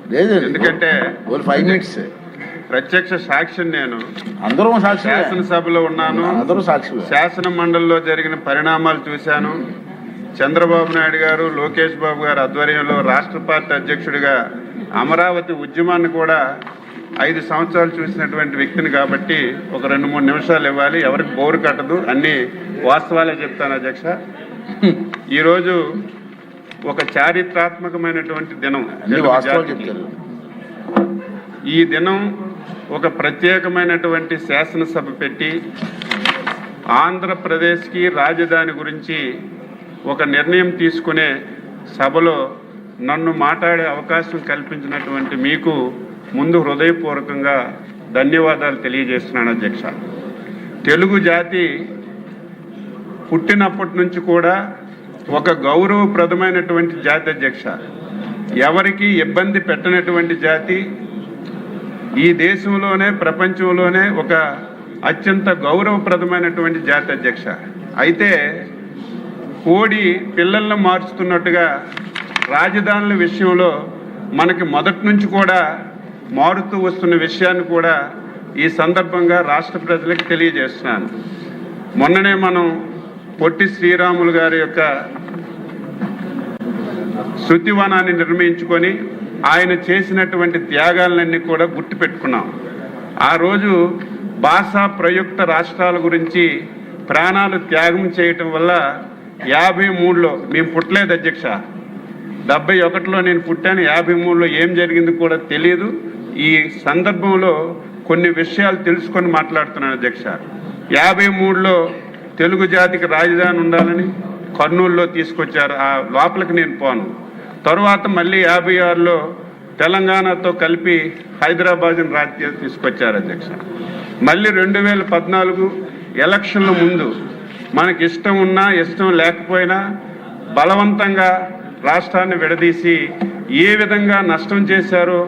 ఎందుకంటే 5 minutes ప్రత్యక్ష సాక్షిని నేను. అందరూ సాక్షి. శాసనసభలో ఉన్నాను, అందరూ సాక్షి. శాసన మండలిలో జరిగిన పరిణామాలు చూశాను. చంద్రబాబు నాయుడు గారు, లోకేష్ బాబు గారు ఆధ్వర్యంలో రాష్ట్ర పార్టీ అధ్యక్షుడిగా అమరావతి ఉద్యమాన్ని కూడా 5 సంవత్సరాలు చూసినటువంటి వ్యక్తిని కాబట్టి ఒక 2-3 నిమిషాలు ఇవ్వాలి. ఎవరికి బోరు కట్టదు, అన్ని వాస్తవాలే చెప్తాను అధ్యక్ష. ఈరోజు ఒక చారిత్రాత్మకమైనటువంటి దినం. ఈ దినం ఒక ప్రత్యేకమైనటువంటి శాసనసభ పెట్టి ఆంధ్రప్రదేశ్కి రాజధాని గురించి ఒక నిర్ణయం తీసుకునే సభలో నన్ను మాట్లాడే అవకాశం కల్పించినటువంటి మీకు ముందు హృదయపూర్వకంగా ధన్యవాదాలు తెలియజేస్తున్నాను అధ్యక్ష. తెలుగు జాతి పుట్టినప్పటి నుంచి కూడా ఒక గౌరవప్రదమైనటువంటి జాతి అధ్యక్ష. ఎవరికి ఇబ్బంది పెట్టనటువంటి జాతి. ఈ దేశంలోనే ప్రపంచంలోనే ఒక అత్యంత గౌరవప్రదమైనటువంటి జాతి అధ్యక్ష. అయితే కోడి పిల్లలను మార్చుతున్నట్టుగా రాజధానుల విషయంలో మనకి మొదటి నుంచి కూడా మారుతూ వస్తున్న విషయాన్ని కూడా ఈ సందర్భంగా రాష్ట్ర ప్రజలకు తెలియజేస్తున్నాను. మొన్ననే మనం పొట్టి శ్రీరాములు గారి యొక్క శృతివనాన్ని నిర్మించుకొని ఆయన చేసినటువంటి త్యాగాలన్నీ కూడా గుర్తుపెట్టుకున్నాం. ఆ రోజు భాషా ప్రయుక్త రాష్ట్రాల గురించి ప్రాణాలు త్యాగం చేయటం వల్ల 53లో మేము పుట్టలేదు అధ్యక్ష. 71లో నేను పుట్టాను. 53లో ఏం జరిగింది కూడా తెలియదు. ఈ సందర్భంలో కొన్ని విషయాలు తెలుసుకొని మాట్లాడుతున్నాను అధ్యక్ష. 53లో తెలుగు జాతికి రాజధాని ఉండాలని కర్నూలులో తీసుకొచ్చారు. ఆ లోపలికి నేను పోను. తరువాత మళ్ళీ 56లో తెలంగాణతో కలిపి హైదరాబాద్ని రాజకీయాలు తీసుకొచ్చారు అధ్యక్ష. మళ్ళీ 2014 ఎలక్షన్ల ముందు మనకి ఇష్టం ఉన్నా ఇష్టం లేకపోయినా బలవంతంగా రాష్ట్రాన్ని విడదీసి ఏ విధంగా నష్టం చేశారో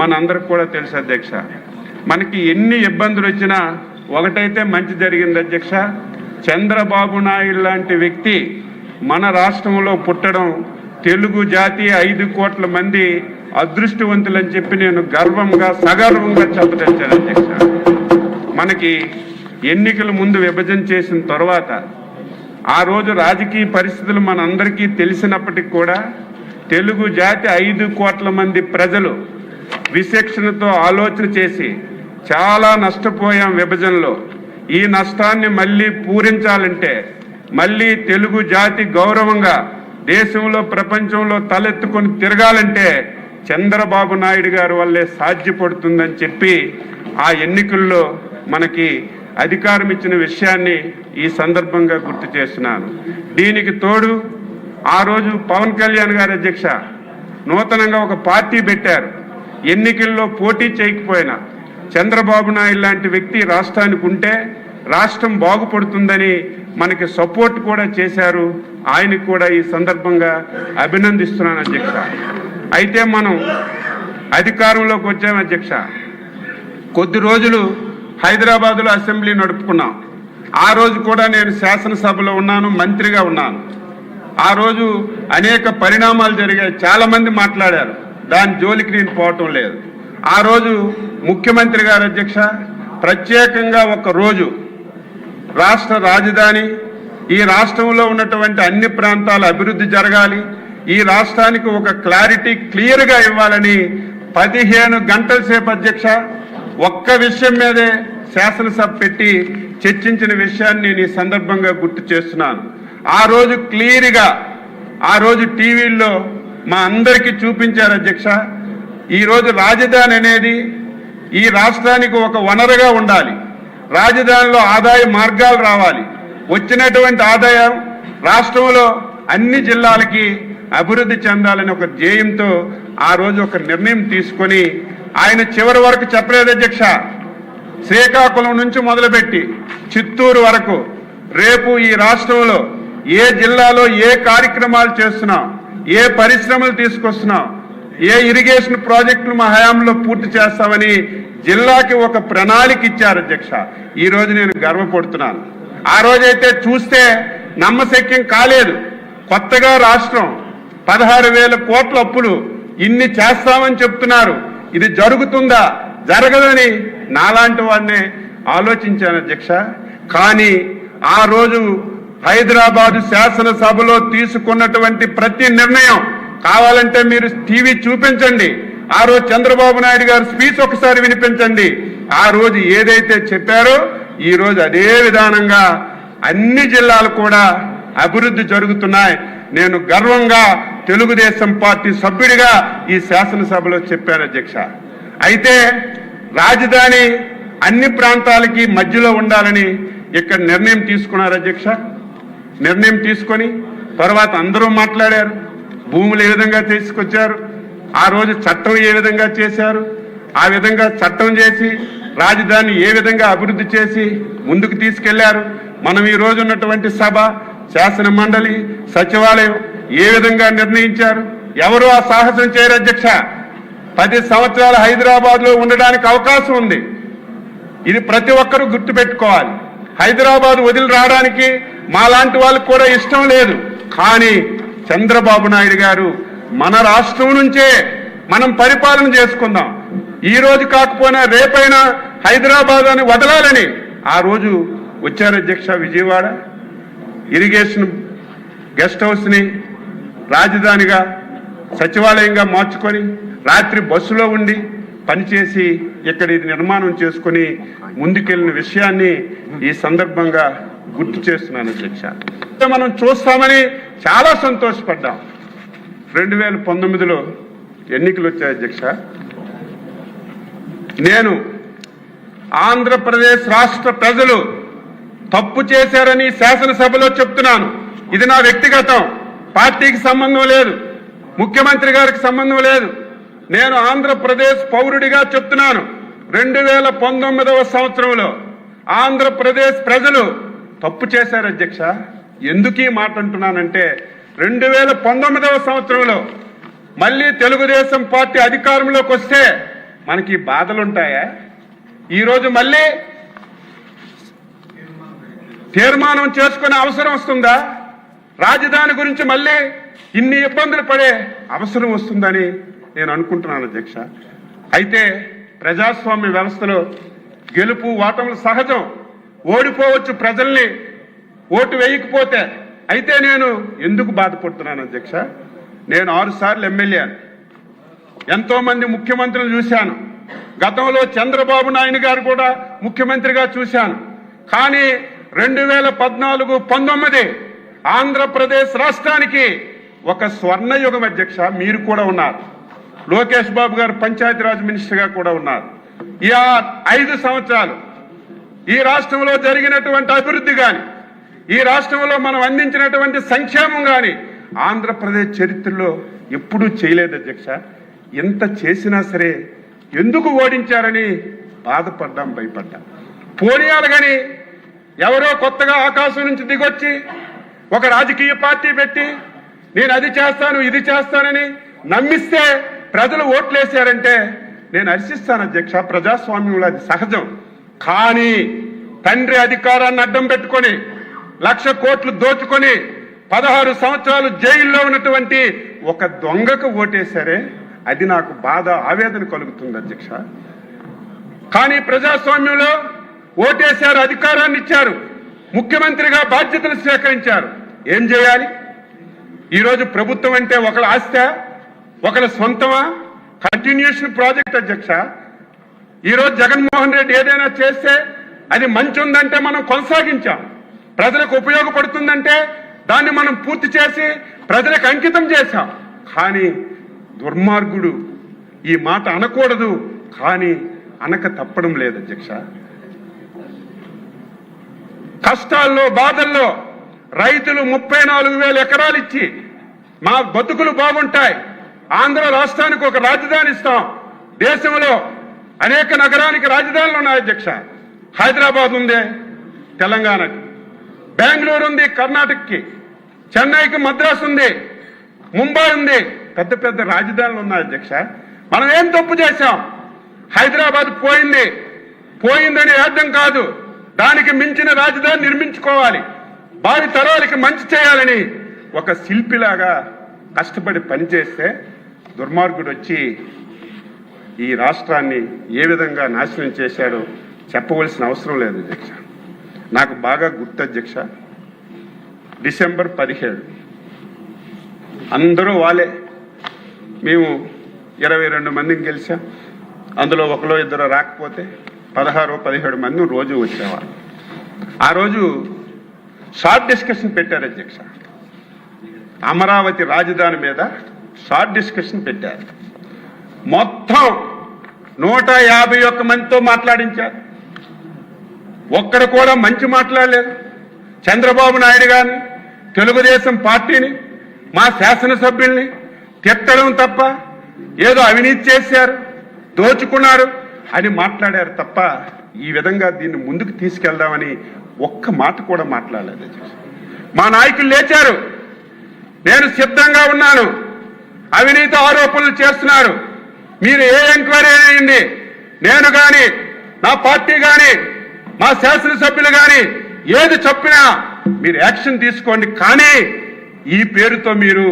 మనందరికి కూడా తెలుసు అధ్యక్ష. మనకి ఎన్ని ఇబ్బందులు వచ్చినా ఒకటైతే మంచి జరిగింది అధ్యక్ష. చంద్రబాబు నాయుడు లాంటి వ్యక్తి మన రాష్ట్రంలో పుట్టడం తెలుగు జాతి 5 కోట్ల మంది అదృష్టవంతులని చెప్పి నేను గర్వంగా సగర్వంగా చెప్పదలిచాను అధ్యక్ష. మనకి ఎన్నికల ముందు విభజన చేసిన తర్వాత ఆ రోజు రాజకీయ పరిస్థితులు మనందరికీ తెలిసినప్పటికీ కూడా తెలుగు జాతి 5 కోట్ల మంది ప్రజలు విచక్షణతో ఆలోచన చేసి చాలా నష్టపోయాం విభజనలో. ఈ నష్టాన్ని మళ్ళీ పూరించాలంటే, మళ్ళీ తెలుగు జాతి గౌరవంగా దేశంలో ప్రపంచంలో తలెత్తుకొని తిరగాలంటే చంద్రబాబు నాయుడు గారి వల్లే సాధ్యపడుతుందని చెప్పి ఆ ఎన్నికల్లో మనకి అధికారం ఇచ్చిన విషయాన్ని ఈ సందర్భంగా గుర్తు చేస్తున్నాను. దీనికి తోడు ఆ రోజు పవన్ కళ్యాణ్ గారు అధ్యక్ష నూతనంగా ఒక పార్టీ పెట్టారు. ఎన్నికల్లో పోటీ చేయకపోయినా చంద్రబాబు నాయుడు లాంటి వ్యక్తి రాష్ట్రానికి ఉంటే రాష్ట్రం బాగుపడుతుందని మనకి సపోర్ట్ కూడా చేశారు. ఆయనకు కూడా ఈ సందర్భంగా అభినందిస్తున్నాను అధ్యక్ష. అయితే మనం అధికారంలోకి వచ్చాం అధ్యక్ష. కొద్ది రోజులు హైదరాబాదులో అసెంబ్లీ నడుపుకున్నాం. ఆ రోజు కూడా నేను శాసనసభలో ఉన్నాను, మంత్రిగా ఉన్నాను. ఆ రోజు అనేక పరిణామాలు జరిగాయి, చాలామంది మాట్లాడారు. దాని జోలికి నేను పోవటం లేదు. ఆ రోజు ముఖ్యమంత్రి గారు అధ్యక్ష ప్రత్యేకంగా ఒక రోజు రాష్ట్ర రాజధాని, ఈ రాష్ట్రంలో ఉన్నటువంటి అన్ని ప్రాంతాల అభివృద్ధి జరగాలి, ఈ రాష్ట్రానికి ఒక క్లారిటీ క్లియర్గా ఇవ్వాలని 15 గంటల సేపు అధ్యక్ష ఒక్క విషయం మీదే శాసనసభ పెట్టి చర్చించిన విషయాన్ని నేను ఈ సందర్భంగా గుర్తు చేస్తున్నాను. ఆ రోజు క్లియర్గా ఆ రోజు టీవీల్లో మా అందరికీ చూపించారు అధ్యక్ష. ఈరోజు రాజధాని అనేది ఈ రాష్ట్రానికి ఒక వనరుగా ఉండాలి. రాజధానిలో ఆదాయ మార్గాలు రావాలి. వచ్చినటువంటి ఆదాయం రాష్ట్రంలో అన్ని జిల్లాలకి అభివృద్ధి చెందాలని ఒక ధ్యేయంతో ఆ రోజు ఒక నిర్ణయం తీసుకొని ఆయన చివరి వరకు చెప్పలేదు అధ్యక్ష. శ్రీకాకుళం నుంచి మొదలుపెట్టి చిత్తూరు వరకు రేపు ఈ రాష్ట్రంలో ఏ జిల్లాలో ఏ కార్యక్రమాలు చేస్తున్నాం, ఏ పరిశ్రమలు తీసుకొస్తున్నాం, ఏ ఇరిగేషన్ ప్రాజెక్టులు మా హయాంలో పూర్తి చేస్తామని జిల్లాకి ఒక ప్రణాళిక ఇచ్చారు అధ్యక్ష. ఈ రోజు నేను గర్వపడుతున్నాను. ఆ రోజైతే చూస్తే నమ్మశక్యం కాలేదు. కొత్తగా రాష్ట్రం 16,000 కోట్ల అప్పులు ఇన్ని చేస్తామని చెప్తున్నారు, ఇది జరుగుతుందా జరగదని నాలాంటి వాడినే ఆలోచించాను అధ్యక్ష. కానీ ఆ రోజు హైదరాబాదు శాసనసభలో తీసుకున్నటువంటి ప్రతి నిర్ణయం కావాలంటే మీరు టీవీ చూపించండి. ఆ రోజు చంద్రబాబు నాయుడు గారు స్పీచ్ ఒకసారి వినిపించండి. ఆ రోజు ఏదైతే చెప్పారో ఈ రోజు అదే విధానంగా అన్ని జిల్లాలు కూడా అభివృద్ధి జరుగుతున్నాయి. నేను గర్వంగా తెలుగుదేశం పార్టీ సభ్యుడిగా ఈ శాసనసభలో చెప్పాను అధ్యక్ష. అయితే రాజధాని అన్ని ప్రాంతాలకి మధ్యలో ఉండాలని ఇక్కడ నిర్ణయం తీసుకున్నారు అధ్యక్ష. నిర్ణయం తీసుకొని తర్వాత అందరూ మాట్లాడారు. భూములు ఏ విధంగా తీసుకొచ్చారు, ఆ రోజు చట్టం ఏ విధంగా చేశారు, ఆ విధంగా చట్టం చేసి రాజధాని ఏ విధంగా అభివృద్ధి చేసి ముందుకు తీసుకెళ్లారు. మనం ఈ రోజు ఉన్నటువంటి సభ, శాసన మండలి, సచివాలయం ఏ విధంగా నిర్ణయించారు. ఎవరు ఆ సాహసం చేయరు అధ్యక్ష. 10 సంవత్సరాలు హైదరాబాద్ లో ఉండడానికి అవకాశం ఉంది. ఇది ప్రతి ఒక్కరూ గుర్తుపెట్టుకోవాలి. హైదరాబాద్ వదిలి రావడానికి మాలాంటి వాళ్ళకు కూడా ఇష్టం లేదు. కానీ చంద్రబాబు నాయుడు గారు మన రాష్ట్రం నుంచే మనం పరిపాలన చేసుకుందాం, ఈ రోజు కాకపోయినా రేపైనా హైదరాబాద్ అని వదలాలని ఆ రోజు వచ్చారు అధ్యక్ష. విజయవాడ ఇరిగేషన్ గెస్ట్ హౌస్ని రాజధానిగా సచివాలయంగా మార్చుకొని రాత్రి బస్సులో ఉండి పనిచేసి ఇక్కడ ఇది నిర్మాణం చేసుకొని ముందుకెళ్లిన విషయాన్ని ఈ సందర్భంగా గుర్తు చేస్తున్నాను అధ్యక్ష. మనం చూస్తామని చాలా సంతోషపడ్డాం. 2019లో ఎన్నికలు వచ్చాయి అధ్యక్ష. నేను ఆంధ్రప్రదేశ్ రాష్ట్ర ప్రజలు తప్పు చేశారని శాసనసభలో చెప్తున్నాను. ఇది నా వ్యక్తిగతం, పార్టీకి సంబంధం లేదు, ముఖ్యమంత్రి గారికి సంబంధం లేదు. నేను ఆంధ్రప్రదేశ్ పౌరుడిగా చెప్తున్నాను. 2019వ సంవత్సరంలో ఆంధ్రప్రదేశ్ ప్రజలు తప్పు చేశారు అధ్యక్ష. ఎందుకు ఈ మాట అంటున్నానంటే 2019వ సంవత్సరంలో మళ్ళీ తెలుగుదేశం పార్టీ అధికారంలోకి వస్తే మనకి బాధలుంటాయా? ఈరోజు మళ్ళీ తీర్మానం చేసుకునే అవసరం వస్తుందా? రాజధాని గురించి మళ్ళీ ఇన్ని ఇబ్బందులు పడే అవసరం వస్తుందని నేను అనుకుంటున్నాను అధ్యక్ష. అయితే ప్రజాస్వామ్య వ్యవస్థలో గెలుపు ఓటములు సహజం, ఓడిపోవచ్చు ప్రజల్ని ఓటు వేయకపోతే. అయితే నేను ఎందుకు బాధపడుతున్నాను అధ్యక్ష? నేను 6 సార్లు ఎమ్మెల్యే, ఎంతో మంది ముఖ్యమంత్రులు చూశాను. గతంలో చంద్రబాబు నాయుడు గారు కూడా ముఖ్యమంత్రిగా చూశాను. కానీ 2014-19 ఆంధ్రప్రదేశ్ రాష్ట్రానికి ఒక స్వర్ణయుగం అధ్యక్ష. మీరు కూడా ఉన్నారు, లోకేష్ బాబు గారు పంచాయతీరాజ్ మినిస్టర్గా కూడా ఉన్నారు. ఈ 5 సంవత్సరాలు ఈ రాష్ట్రంలో జరిగినటువంటి అభివృద్ధి కానీ, ఈ రాష్ట్రంలో మనం అందించినటువంటి సంక్షేమం కానీ ఆంధ్రప్రదేశ్ చరిత్రలో ఎప్పుడూ చేయలేదు అధ్యక్ష. ఎంత చేసినా సరే ఎందుకు ఓడించారని బాధపడ్డాం, భయపడ్డాం. పోనీయాలు కానీ ఎవరో కొత్తగా ఆకాశం నుంచి దిగొచ్చి ఒక రాజకీయ పార్టీ పెట్టి నేను అది చేస్తాను ఇది చేస్తానని నమ్మిస్తే ప్రజలు ఓట్లేశారంటే నేను హర్షిస్తాను అధ్యక్ష. ప్రజాస్వామ్యంలో అది సహజం. కానీ తండ్రి అధికారాన్ని అడ్డం పెట్టుకొని 1,00,000 కోట్లు దోచుకొని 16 సంవత్సరాలు జైల్లో ఉన్నటువంటి ఒక దొంగకు ఓటేశారే, అది నాకు బాధ, ఆవేదన కలుగుతుంది అధ్యక్ష. కానీ ప్రజాస్వామ్యంలో ఓటేశారు, అధికారాన్ని ఇచ్చారు, ముఖ్యమంత్రిగా బాధ్యతలు స్వీకరించారు. ఏం చేయాలి? ఈరోజు ప్రభుత్వం అంటే ఒకళ్ళ ఆస్తి, ఒకళ్ళ సొంతమా? కంటిన్యూషన్ ప్రాజెక్ట్ అధ్యక్ష. ఈరోజు జగన్మోహన్ రెడ్డి ఏదైనా చేస్తే అది మంచి ఉందంటే మనం కొనసాగించాం, ప్రజలకు ఉపయోగపడుతుందంటే దాన్ని మనం పూర్తి చేసి ప్రజలకు అంకితం చేశాం. కానీ దుర్మార్గుడు ఈ మాట అనకూడదు, కానీ అనక తప్పడం లేదు అధ్యక్ష. కష్టాల్లో బాధల్లో రైతులు 34,000 ఎకరాలు ఇచ్చి మా బతుకులు బాగుంటాయి, ఆంధ్ర రాష్ట్రానికి ఒక రాజధాని ఇస్తాం. దేశంలో అనేక నగరానికి రాజధానులు ఉన్నాయి అధ్యక్ష. హైదరాబాద్ ఉంది తెలంగాణకి, బెంగళూరు ఉంది కర్ణాటకకి, చెన్నైకి మద్రాసు ఉంది, ముంబై ఉంది, పెద్ద పెద్ద రాజధానులు ఉన్నాయి అధ్యక్ష. మనం ఏం తప్పు చేశాం? హైదరాబాద్ పోయిందని అర్థం కాదు, దానికి మించిన రాజధాని నిర్మించుకోవాలి, భావి తరాలకి మంచి చేయాలని ఒక శిల్పిలాగా కష్టపడి పనిచేస్తే దుర్మార్గుడు వచ్చి ఈ రాష్ట్రాన్ని ఏ విధంగా నాశనం చేశాడో చెప్పవలసిన అవసరం లేదు అధ్యక్ష. నాకు బాగా గుర్తు అధ్యక్ష, డిసెంబర్ 17 అందరూ వాళ్ళే, మేము 22 మందిని గెలిచాం. అందులో ఒకలో ఇద్దరు రాకపోతే 16-17 మంది రోజు వచ్చేవారు. ఆ రోజు షార్ట్ డిస్కషన్ పెట్టారు అధ్యక్ష. అమరావతి రాజధాని మీద షార్ట్ డిస్కషన్ పెట్టారు. మొత్తం 151 మందితో మాట్లాడించారు. ఒక్కడు కూడా మంచి మాట్లాడలేదు. చంద్రబాబు నాయుడు గారిని, తెలుగుదేశం పార్టీని, మా శాసనసభ్యుల్ని తిట్టడం తప్ప, ఏదో అవినీతి చేశారు, దోచుకున్నారు అని మాట్లాడారు తప్ప ఈ విధంగా దీన్ని ముందుకు తీసుకెళ్దామని ఒక్క మాట కూడా మాట్లాడలేదు. మా నాయకులు లేచారు, నేను సిద్ధంగా ఉన్నాను, అవినీతి ఆరోపణలు చేస్తున్నారు, మీరు ఏ ఎంక్వైరీ అయ్యింది, నేను కానీ నా పార్టీ కానీ మా శాసనసభ్యులు కానీ ఏది చెప్పినా మీరు యాక్షన్ తీసుకోండి, కానీ ఈ పేరుతో మీరు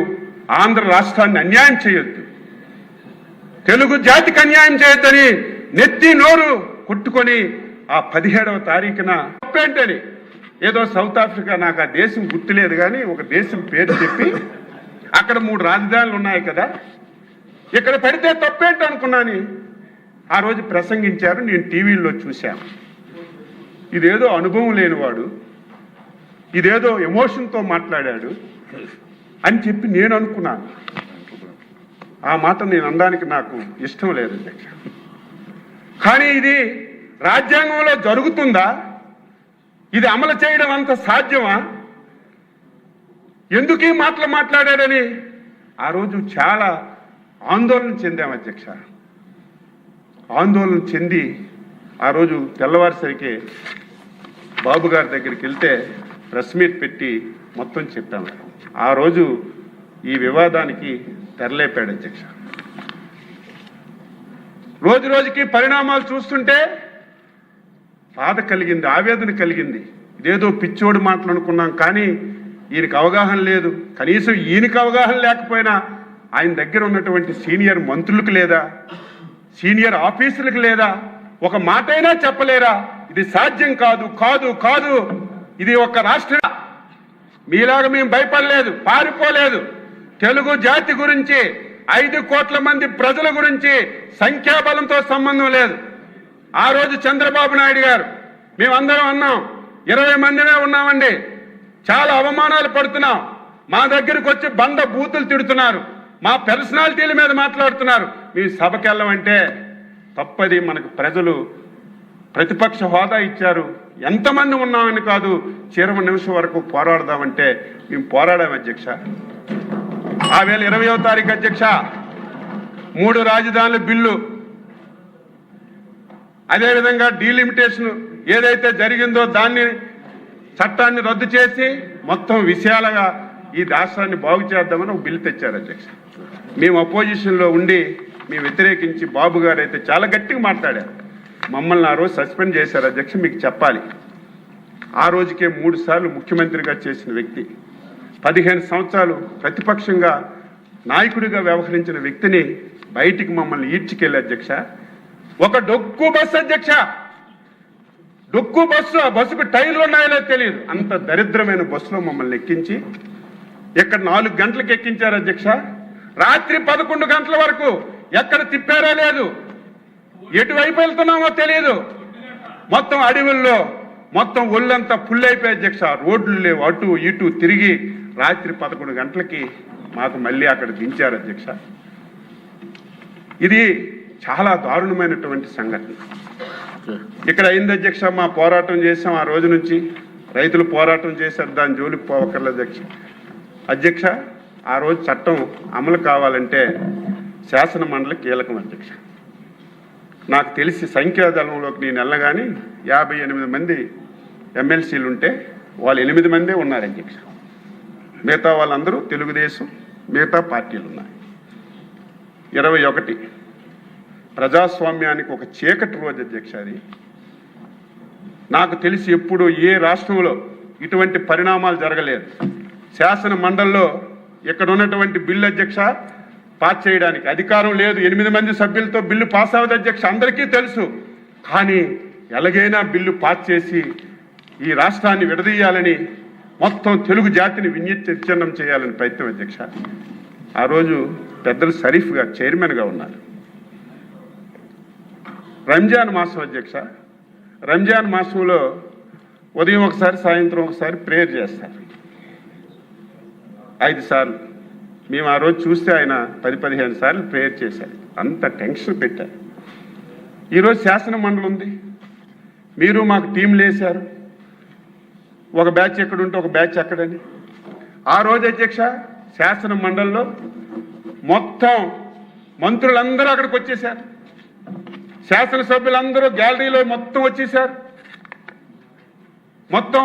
ఆంధ్ర రాష్ట్రాన్ని అన్యాయం చేయొద్దు, తెలుగు జాతికి అన్యాయం చేయొద్దని నెత్తి నోరు కొట్టుకొని ఆ 17వ తారీఖున తప్పేంటని ఏదో సౌత్ ఆఫ్రికా, నాకు ఆ దేశం గుర్తులేదు కానీ ఒక దేశం పేరు చెప్పి అక్కడ 3 రాజధానులు ఉన్నాయి కదా, ఇక్కడ పెడితే తప్పేంటి అనుకున్నాను. ఆ రోజు ప్రసంగించారు, నేను టీవీలో చూశాను. ఇదేదో అనుభవం లేనివాడు, ఇదేదో ఎమోషన్తో మాట్లాడాడు అని చెప్పి నేను అనుకున్నాను. ఆ మాట నేను అనడానికి నాకు ఇష్టం లేదు అధ్యక్ష. కానీ ఇది రాజ్యాంగంలో జరుగుతుందా? ఇది అమలు చేయడం అంత సాధ్యమా? ఎందుకు ఈ మాటలు మాట్లాడాడని ఆ రోజు చాలా ఆందోళన చెందాం అధ్యక్ష. ఆందోళన చెంది ఆ రోజు తెల్లవారిసరికి బాబు గారి దగ్గరికి వెళ్తే ప్రెస్ మీట్ పెట్టి మొత్తం చెప్పాము. ఆ రోజు ఈ వివాదానికి తెరలేపాడు అధ్యక్ష. రోజు రోజుకి పరిణామాలు చూస్తుంటే బాధ కలిగింది, ఆవేదన కలిగింది. ఇదేదో పిచ్చోడు మాటలు అనుకున్నాం, కానీ ఈయనకు అవగాహన లేదు. కనీసం ఈయనకు అవగాహన లేకపోయినా ఆయన దగ్గర ఉన్నటువంటి సీనియర్ మంత్రులకు లేదా, సీనియర్ ఆఫీసర్లకు లేదా, ఒక మాట అయినా చెప్పలేరా? ఇది సాధ్యం కాదు, కాదు, కాదు. ఇది ఒక రాష్ట్ర, మీలాగా మేము భయపడలేదు, పారిపోలేదు. తెలుగు జాతి గురించి, 5 కోట్ల మంది ప్రజల గురించి సంఖ్యాబలంతో సంబంధం లేదు. ఆ రోజు చంద్రబాబు నాయుడు గారు, మేమందరం అన్నాం, 20 మందినే ఉన్నామండి, చాలా అవమానాలు పడుతున్నాం, మా దగ్గరకు వచ్చి బండ బూతులు తిడుతున్నారు, మా పర్సనాలిటీల మీద మాట్లాడుతున్నారు, మీ సభకి వెళ్ళమంటే తప్పది. మనకు ప్రజలు ప్రతిపక్ష హోదా ఇచ్చారు, ఎంతమంది ఉన్నామని కాదు, చివరి నిమిషం వరకు పోరాడదామంటే మేము పోరాడాం అధ్యక్ష. ఆ వేళ 20వ తారీఖు అధ్యక్ష 3 రాజధానుల బిల్లు, అదేవిధంగా డీలిమిటేషన్ ఏదైతే జరిగిందో దాన్ని చట్టాన్ని రద్దు చేసి మొత్తం విషయాలుగా ఈ రాష్ట్రాన్ని బాగు చేద్దామని ఒక బిల్లు తెచ్చారు అధ్యక్ష. మేము అపోజిషన్లో ఉండి మేము వ్యతిరేకించి, బాబు గారు అయితే చాలా గట్టిగా మాట్లాడారు. మమ్మల్ని ఆ రోజు సస్పెండ్ చేశారు అధ్యక్ష. మీకు చెప్పాలి, ఆ రోజుకే 3 సార్లు ముఖ్యమంత్రిగా చేసిన వ్యక్తి, 15 సంవత్సరాలు ప్రతిపక్షంగా నాయకుడిగా వ్యవహరించిన వ్యక్తిని బయటికి మమ్మల్ని ఈడ్చికెళ్ళి అధ్యక్ష. ఒక డొక్కు బస్సు అధ్యక్ష, డొక్కు బస్సు, ఆ బస్సుకు టైర్లు ఉన్నాయో తెలియదు, అంత దరిద్రమైన బస్సులో మమ్మల్ని ఎక్కించి ఇక్కడ 4 గంటలకు ఎక్కించారు అధ్యక్ష. రాత్రి 11 గంటల వరకు ఎక్కడ తిప్పారో లేదు, ఎటువైపు వెళ్తున్నామో తెలియదు. మొత్తం అడవుల్లో మొత్తం ఒళ్ళంతా ఫుల్ అయిపోయి అధ్యక్ష, రోడ్లు లేవు, అటు ఇటు తిరిగి రాత్రి 11 గంటలకి మాకు మళ్ళీ అక్కడ దించారు అధ్యక్ష. ఇది చాలా దారుణమైనటువంటి సంఘటన ఇక్కడ అయింది అధ్యక్ష. మా పోరాటం చేసాం, ఆ రోజు నుంచి రైతులు పోరాటం చేశారు, దాని జోలికి పోవక్కర్లేదు అధ్యక్ష. అధ్యక్ష, ఆ రోజు చట్టం అమలు కావాలంటే శాసన మండలి కీలకం అధ్యక్ష. నాకు తెలిసి సంఖ్యాదళంలోకి నేను వెళ్ళగానే 58 మంది ఎమ్మెల్సీలు ఉంటే వాళ్ళు 8 మందే ఉన్నారు అధ్యక్ష. మిగతా వాళ్ళందరూ తెలుగుదేశం, మిగతా పార్టీలు ఉన్నాయి. 21 ప్రజాస్వామ్యానికి ఒక చీకటి రోజు అధ్యక్ష. అది నాకు తెలిసి ఎప్పుడు ఏ రాష్ట్రంలో ఇటువంటి పరిణామాలు జరగలేదు. శాసన మండలిలో ఇక్కడ ఉన్నటువంటి బిల్లు అధ్యక్ష పాస్ చేయడానికి అధికారం లేదు. 8 మంది సభ్యులతో బిల్లు పాస్ అవ్వదు అధ్యక్ష, అందరికీ తెలుసు. కానీ ఎలాగైనా బిల్లు పాస్ చేసి ఈ రాష్ట్రాన్ని విడదీయాలని, మొత్తం తెలుగు జాతిని విచ్ఛిన్నం చేయాలని ప్రయత్నం అధ్యక్ష. ఆ రోజు పెద్దలు షరీఫ్ గారు చైర్మన్గా ఉన్నారు. రంజాన్ మాసం అధ్యక్ష, రంజాన్ మాసంలో ఉదయం ఒకసారి సాయంత్రం ఒకసారి ప్రేయర్ చేస్తారు 5 సార్లు. మేము ఆ రోజు చూస్తే ఆయన 10-15 సార్లు ప్రేయర్ చేశారు. అంత టెన్షన్ పెట్టారు. ఈరోజు శాసన మండలి ఉంది, మీరు మాకు టీంలు వేశారు, ఒక బ్యాచ్ ఎక్కడుంటే ఒక బ్యాచ్ అక్కడని. ఆ రోజు అధ్యక్ష శాసన మండలిలో మొత్తం మంత్రులందరూ అక్కడికి వచ్చేశారు, శాసనసభ్యులందరూ గ్యాలరీలో మొత్తం వచ్చేశారు. మొత్తం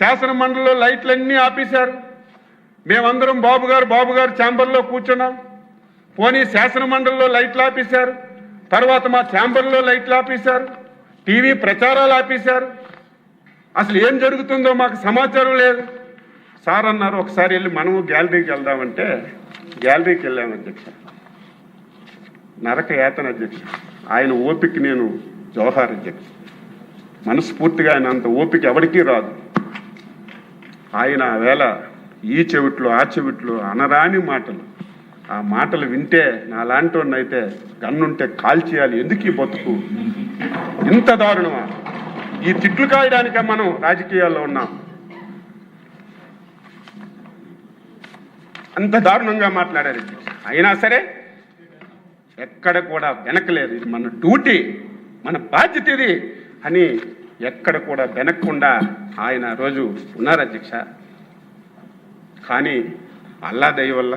శాసన మండలిలో లైట్లన్నీ ఆపేశారు. మేమందరం బాబు గారు ఛాంబర్లో కూర్చున్నాం. పోనీ శాసన మండలిలో లైట్లు ఆపేశారు, తర్వాత మా ఛాంబర్లో లైట్లు ఆపేశారు, టీవీ ప్రచారాలు ఆపేశారు. అసలు ఏం జరుగుతుందో మాకు సమాచారం లేదు. సార్ అన్నారు ఒకసారి వెళ్ళి మనము గ్యాలరీకి వెళ్దామంటే గ్యాలరీకి వెళ్ళాము అధ్యక్ష. నరక యాతన అధ్యక్ష. ఆయన ఓపిక నేను జోహార్ అధ్యక్ష. మనస్ఫూర్తిగా ఆయన అంత ఓపిక ఎవరికీ రాదు. ఆయన వేళ ఈ చెవిట్లో ఆ చెవిట్లో అనరాని మాటలు, ఆ మాటలు వింటే నాలాంటి అయితే గన్నుంటే కాల్చేయాలి, ఎందుకు ఈ బతుకు, ఇంత దారుణమా? ఈ తిట్లు కాయడానికే మనం రాజకీయాల్లో ఉన్నాం. అంత దారుణంగా మాట్లాడారు. అయినా సరే ఎక్కడ కూడా వెనకలేదు. ఇది మన డ్యూటీ, మన బాధ్యత ఇది అని ఎక్కడ కూడా వెనక్కుండా ఆయన రోజు ఉన్నారు అధ్యక్ష. కానీ అల్లా దయ వల్ల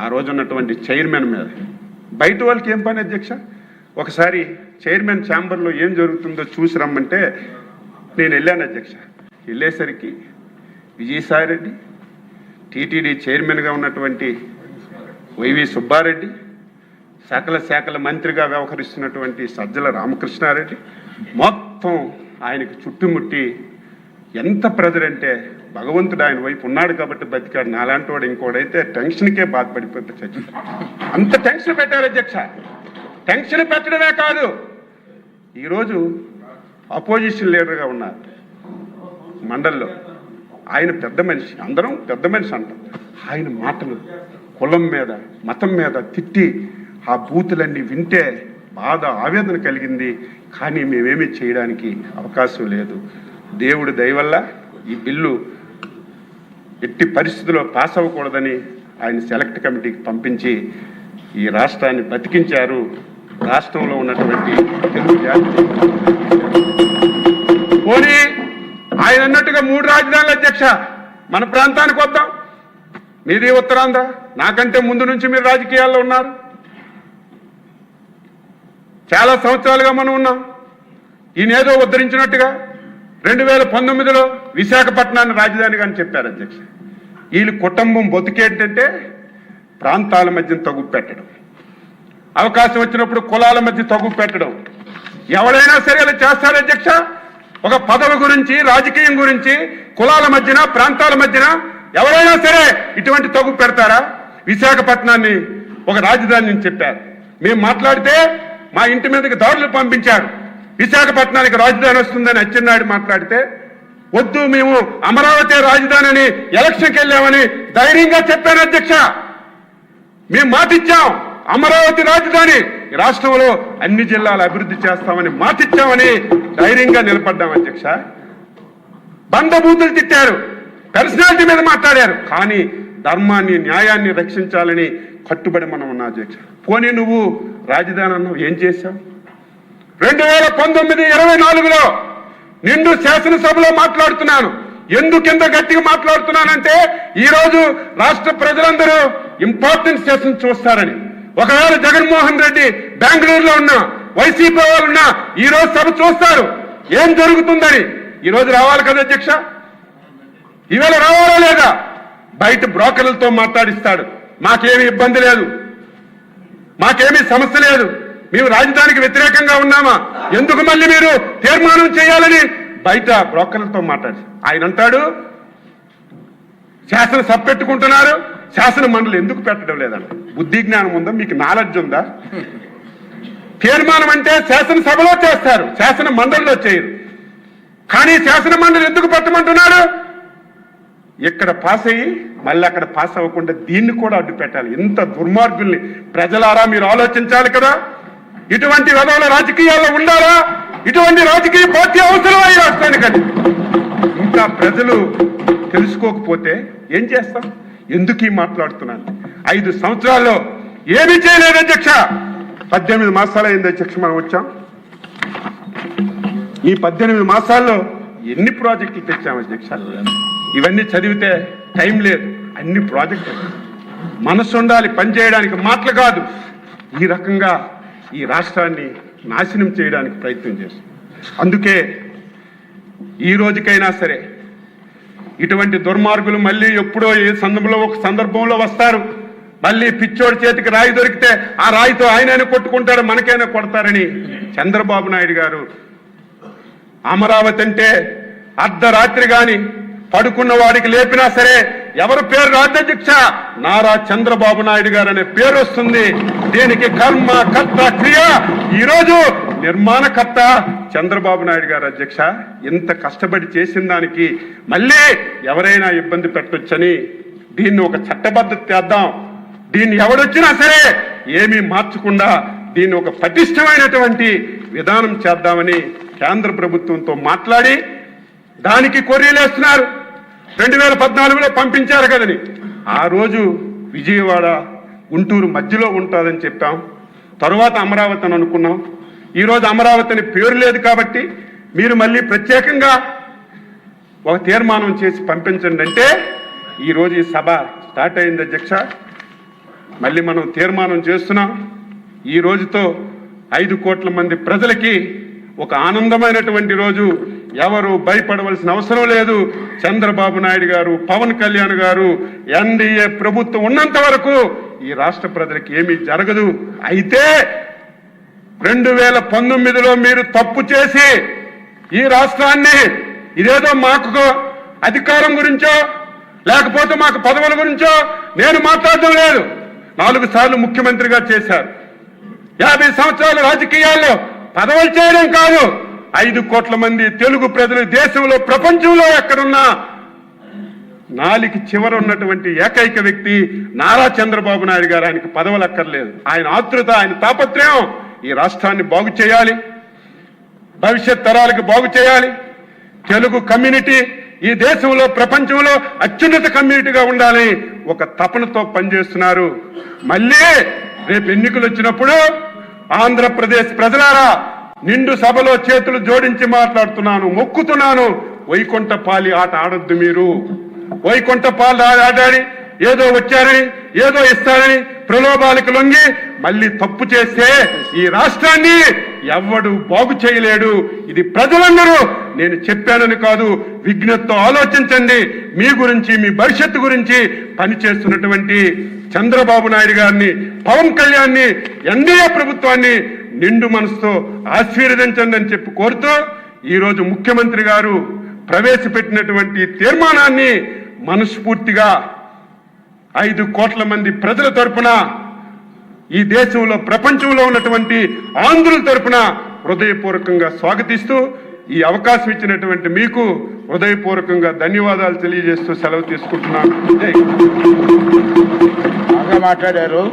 ఆ రోజు ఉన్నటువంటి చైర్మన్ మీద బయట వాళ్ళకి ఏం పని అధ్యక్ష? ఒకసారి చైర్మన్ ఛాంబర్లో ఏం జరుగుతుందో చూసి రమ్మంటే నేను వెళ్ళాను అధ్యక్ష. వెళ్ళేసరికి విజయసాయిరెడ్డి, టీటీడీ చైర్మన్గా ఉన్నటువంటి వైవి సుబ్బారెడ్డి, సకల శాఖల మంత్రిగా వ్యవహరిస్తున్నటువంటి సజ్జల రామకృష్ణారెడ్డి మొత్తం ఆయనకు చుట్టుముట్టి, ఎంత ప్రెజర్ అంటే భగవంతుడు ఆయన వైపు ఉన్నాడు కాబట్టి బతికాడు. నాలాంటి వాడు ఇంకోడైతే టెన్షన్కే బాధపడిపోతే చచ్చి అంత టెన్షన్ పెట్టారు అధ్యక్ష. టెన్షన్ పెట్టడమే కాదు, ఈరోజు అపోజిషన్ లీడర్గా ఉన్నారు మండలిలో. ఆయన పెద్ద మనిషి, అందరం పెద్ద మనిషి అంటాం. ఆయన మాటలు కులం మీద మతం మీద తిట్టి ఆ బూతులన్నీ వింటే బాధ ఆవేదన కలిగింది. కానీ మేమేమీ చేయడానికి అవకాశం లేదు. దేవుడి దయ వల్ల ఈ బిల్లు ఎట్టి పరిస్థితుల్లో పాస్ అవ్వకూడదని ఆయన సెలెక్ట్ కమిటీకి పంపించి ఈ రాష్ట్రాన్ని బతికించారు. రాష్ట్రంలో ఉన్నటువంటి తెలుగు జాతి పోనీ ఆయన అన్నట్టుగా 3 రాజధానుల అధ్యక్ష మన ప్రాంతానికి వద్దాం. మీది ఉత్తరాంధ్ర, నాకంటే ముందు నుంచి మీరు రాజకీయాల్లో ఉన్నారు. చాలా సంవత్సరాలుగా మనం ఉన్నాం. ఈయనేదో ఉద్ధరించినట్టుగా 2019లో విశాఖపట్నాన్ని రాజధానిగా అని చెప్పారు అధ్యక్ష. వీళ్ళ కుటుంబం బతుకేంటంటే ప్రాంతాల మధ్య తగ్గు పెట్టడం, అవకాశం వచ్చినప్పుడు కులాల మధ్య తగ్గు పెట్టడం. ఎవరైనా సరే ఇలా చేస్తారు అధ్యక్ష. ఒక పదవి గురించి, రాజకీయం గురించి కులాల మధ్యన ప్రాంతాల మధ్యన ఎవరైనా సరే ఇటువంటి తగ్గు పెడతారా? విశాఖపట్నాన్ని ఒక రాజధాని చెప్పారు. మేము మాట్లాడితే మా ఇంటి మీదకి దాడులు పంపించారు. విశాఖపట్నానికి రాజధాని వస్తుందని అచ్చెన్నాయుడు మాట్లాడితే వద్దు, మేము అమరావతి రాజధాని అని ఎలక్షన్కి వెళ్ళామని ధైర్యంగా చెప్పాను అధ్యక్ష. మేము మాటిచ్చాం, అమరావతి రాజధాని రాష్ట్రంలో అన్ని జిల్లాలు అభివృద్ధి చేస్తామని మాటిచ్చామని ధైర్యంగా నిలబడ్డాం అధ్యక్ష. బండబూతులు తిట్టారు, పర్సనాలిటీ మీద మాట్లాడారు. కానీ ధర్మాన్ని న్యాయాన్ని రక్షించాలని కట్టుబడి మనం ఉన్నాం అధ్యక్ష. పోనీ నువ్వు రాజధాని అన్నావు, ఏం చేశావు? 2019-24లో నిండు శాసనసభలో మాట్లాడుతున్నాను. ఎందుకింత గట్టిగా మాట్లాడుతున్నానంటే ఈరోజు రాష్ట్ర ప్రజలందరూ ఇంపార్టెన్స్ సెషన్ చూస్తారని. ఒకవేళ జగన్మోహన్ రెడ్డి బెంగళూరులో ఉన్నా, వైసీపీ వాళ్ళు ఉన్నా ఈరోజు సభ చూస్తారు ఏం జరుగుతుందని. ఈరోజు రావాలి కదా అధ్యక్ష, ఈవేళ రావాలా లేదా? బయట బ్రోకర్లతో మాట్లాడిస్తాడు. మాకేమీ ఇబ్బంది లేదు, మాకేమీ సమస్య లేదు, మేము రాజధానికి వ్యతిరేకంగా ఉన్నామా, ఎందుకు మళ్ళీ మీరు తీర్మానం చేయాలని బయట బ్రోకర్లతో మాట్లాడి ఆయన అంటాడు శాసనసభ పెట్టుకుంటున్నారు, శాసన మండలి ఎందుకు పెట్టడం లేదంట. బుద్ధి జ్ఞానం ఉందా? మీకు నాలెడ్జ్ ఉందా? తీర్మానం అంటే శాసనసభలో చేస్తారు, శాసన మండలిలో చేయరు. కానీ శాసన మండలి ఎందుకు పెట్టమంటున్నాడు? ఇక్కడ పాస్ అయ్యి మళ్ళీ అక్కడ పాస్ అవ్వకుండా దీన్ని కూడా అడ్డు పెట్టాలి. ఇంత దుర్మార్గుల్ని ప్రజలారా మీరు ఆలోచించాలి కదా. ఇటువంటి విధంగా రాజకీయాల్లో ఉండాలా? ఇటువంటి రాజకీయ పార్టీ అవసరమా ఈ రాష్ట్రానికని ఇంకా ప్రజలు తెలుసుకోకపోతే ఏం చేస్తాం? ఎందుకు మాట్లాడుతున్నాను? 5 సంవత్సరాల్లో ఏమీ చేయలేదు అధ్యక్ష. 18 మాసాలు అయింది అధ్యక్ష మనం వచ్చాం. ఈ 18 మాసాల్లో ఎన్ని ప్రాజెక్టులు తెచ్చాం అధ్యక్ష? ఇవన్నీ చదివితే టైం లేదు. అన్ని ప్రాజెక్టులు మనసు ఉండాలి పనిచేయడానికి, మాటలు కాదు. ఈ రకంగా ఈ రాష్ట్రాన్ని నాశనం చేయడానికి ప్రయత్నం చేస్తాం. అందుకే ఈ రోజుకైనా సరే ఇటువంటి దుర్మార్గులు మళ్ళీ ఎప్పుడో ఏ సందర్భంలో వస్తారు. మళ్ళీ పిచ్చోడి చేతికి రాయి దొరికితే ఆ రాయితో ఆయనైనా కొట్టుకుంటాడు, మనకైనా కొడతారని చంద్రబాబు నాయుడు గారు అమరావతి అంటే అర్ధరాత్రి గాని పడుకున్న వాడికి లేపినా సరే ఎవరి పేరు రాజ్యాధ్యక్ష? నారా చంద్రబాబు నాయుడు గారు అనే పేరు వస్తుంది. దీనికి కర్మ కర్త క్రియ ఈరోజు నిర్మాణకర్త చంద్రబాబు నాయుడు గారు అధ్యక్ష. ఇంత కష్టపడి చేసిన దానికి మళ్ళీ ఎవరైనా ఇబ్బంది పెట్టొచ్చని దీన్ని ఒక చట్టబద్ధత చేద్దాం. దీన్ని ఎవడొచ్చినా సరే ఏమీ మార్చకుండా దీన్ని ఒక పటిష్టమైనటువంటి విధానం చేద్దామని కేంద్ర ప్రభుత్వంతో మాట్లాడి దానికి కొర్రీలేస్తున్నారు. 2014లో పంపించారు కదని. ఆ రోజు విజయవాడ గుంటూరు మధ్యలో ఉంటుందని చెప్పాం. తరువాత అమరావతి అని అనుకున్నాం. ఈరోజు అమరావతి అని పేరు లేదు కాబట్టి మీరు మళ్ళీ ప్రత్యేకంగా ఒక తీర్మానం చేసి పంపించండి అంటే ఈరోజు ఈ సభ స్టార్ట్ అయింది అధ్యక్ష. మళ్ళీ మనం తీర్మానం చేస్తున్నాం. ఈ రోజుతో 5 కోట్ల మంది ప్రజలకి ఒక ఆనందమైనటువంటి రోజు. ఎవరు భయపడవలసిన అవసరం లేదు. చంద్రబాబు నాయుడు గారు, పవన్ కళ్యాణ్ గారు, ఎన్డీఏ ప్రభుత్వం ఉన్నంత వరకు ఈ రాష్ట్ర ప్రజలకి ఏమీ జరగదు. అయితే 2019లో మీరు తప్పు చేసి ఈ రాష్ట్రాన్ని ఇదేదో మాకు అధికారం గురించో లేకపోతే మాకు పదవుల గురించో నేను మాట్లాడడం లేదు. 4 సార్లు ముఖ్యమంత్రిగా చేశారు. 50 సంవత్సరాల రాజకీయాల్లో పదవులు చేయడం కాదు, 5 కోట్ల మంది తెలుగు ప్రజలు దేశంలో ప్రపంచంలో ఎక్కడున్నా నాలికి చివర ఉన్నటువంటి ఏకైక వ్యక్తి నారా చంద్రబాబు నాయుడు గారు. ఆయనకి పదవులు అక్కర్లేదు. ఆయన ఆతృత, ఆయన తాపత్రయం ఈ రాష్ట్రాన్ని బాగు చేయాలి, భవిష్యత్ తరాలకు బాగు చేయాలి. తెలుగు కమ్యూనిటీ ఈ దేశంలో ప్రపంచంలో అత్యున్నత కమ్యూనిటీగా ఉండాలి ఒక తపనతో పనిచేస్తున్నారు. మళ్ళీ రేపు ఎన్నికలు వచ్చినప్పుడు ఆంధ్రప్రదేశ్ ప్రజలారా నిండు సభలో చేతులు జోడించి మాట్లాడుతున్నాను, మొక్కుతున్నాను. వైకుంఠపాలి ఆట ఆడొద్దు. మీరు వైకుంఠపాలి ఆడాడి ఏదో వచ్చారని ఏదో ఇస్తారని ప్రలోభాలకు లొంగి మళ్ళీ తప్పు చేస్తే ఈ రాష్ట్రాన్ని ఎవ్వడు బాగు చేయలేడు. ఇది ప్రజలందరూ నేను చెప్పానని కాదు, విజ్ఞతతో ఆలోచించండి. మీ గురించి, మీ భవిష్యత్తు గురించి పనిచేస్తున్నటువంటి చంద్రబాబు నాయుడు గారిని, పవన్ కళ్యాణ్ని, ఎన్డీఏ ప్రభుత్వాన్ని నిండు మనసుతో ఆశీర్వదించండి అని చెప్పి కోరుతూ ఈరోజు ముఖ్యమంత్రి గారు ప్రవేశపెట్టినటువంటి తీర్మానాన్ని మనస్ఫూర్తిగా 5 కోట్ల మంది ప్రజల తరపున, ఈ దేశంలో ప్రపంచంలో ఉన్నటువంటి ఆంధ్రుల తరపున హృదయపూర్వకంగా స్వాగతిస్తూ ఈ అవకాశం ఇచ్చినటువంటి మీకు హృదయపూర్వకంగా ధన్యవాదాలు తెలియజేస్తూ సెలవు తీసుకుంటున్నాను. బాగా మాట్లాడారు.